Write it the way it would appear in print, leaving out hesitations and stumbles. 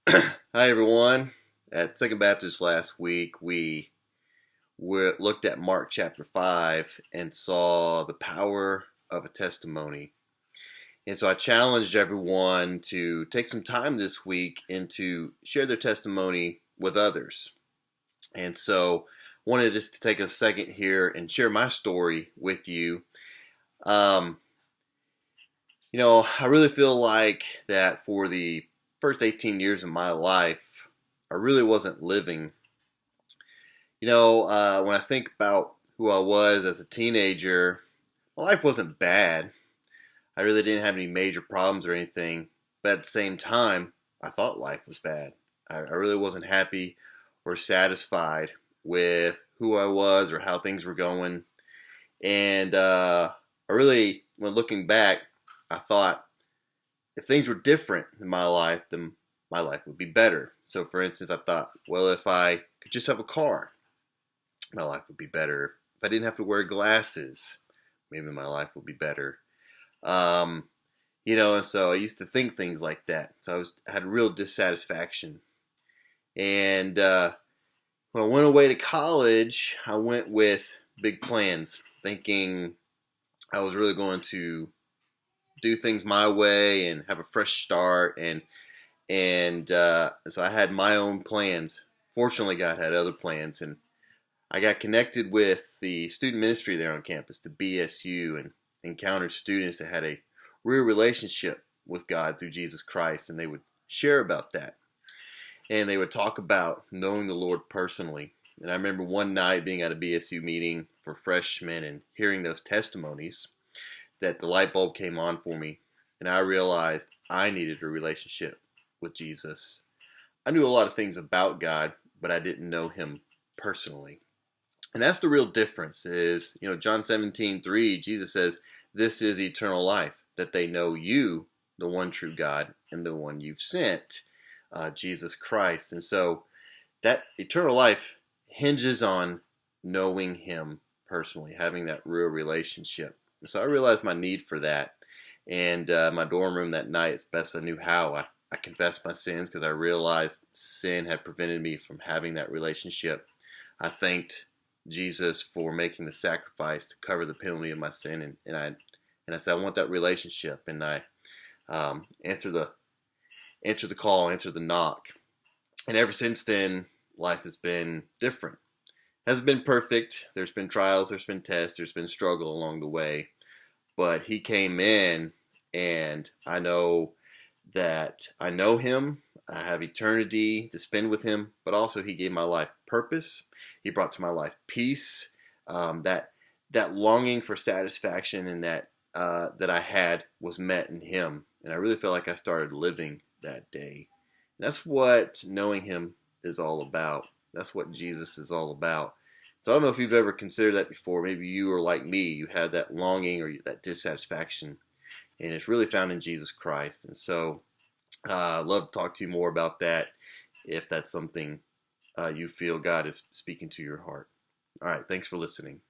Hi everyone. At Second Baptist last week, we looked at Mark chapter 5 and saw the power of a testimony. And so I challenged everyone to take some time this week and to share their testimony with others. And so I wanted just to take a second here and share my story with you. Um, I really feel like that for the first 18 years of my life, I really wasn't living. When I think about who I was as a teenager, my life wasn't bad. I really didn't have any major problems or anything. But at the same time, I thought life was bad. I really wasn't happy or satisfied with who I was or how things were going. And when looking back, I thought if things were different in my life, then my life would be better. So, for instance, I thought, well, if I could just have a car, my life would be better. If I didn't have to wear glasses, maybe my life would be better. Um, and so I used to think things like that. So I had real dissatisfaction. And when I went away to college, I went with big plans, thinking I was really going to do things my way and have a fresh start. And so I had my own plans. Fortunately, God had other plans, and I got connected with the student ministry there on campus, the BSU, and encountered students that had a real relationship with God through Jesus Christ, and they would share about that. And they would talk about knowing the Lord personally. And I remember one night being at a BSU meeting for freshmen and hearing those testimonies that the light bulb came on for me, and I realized I needed a relationship with Jesus. I knew a lot of things about God, but I didn't know him personally. And that's the real difference is, John 17:3, Jesus says, this is eternal life, that they know you, the one true God, and the one you've sent, Jesus Christ. And so that eternal life hinges on knowing him personally, having that real relationship. And so I realized my need for that. And my dorm room that night, as best I knew how, I confessed my sins because I realized sin had prevented me from having that relationship. I thanked Jesus for making the sacrifice to cover the penalty of my sin, and I said I want that relationship, and I answered the call, answered the knock, and ever since then, life has been different. It hasn't been perfect. There's been trials, there's been tests, there's been struggle along the way, but He came in, and I know that I know Him. I have eternity to spend with him, but also he gave my life purpose. He brought to my life peace, that longing for satisfaction and that I had was met in him. And I really feel like I started living that day. And that's what knowing him is all about. That's what Jesus is all about. So I don't know if you've ever considered that before. Maybe you are like me. You had that longing or that dissatisfaction. And it's really found in Jesus Christ. And so I'd love to talk to you more about that if that's something you feel God is speaking to your heart. All right, thanks for listening.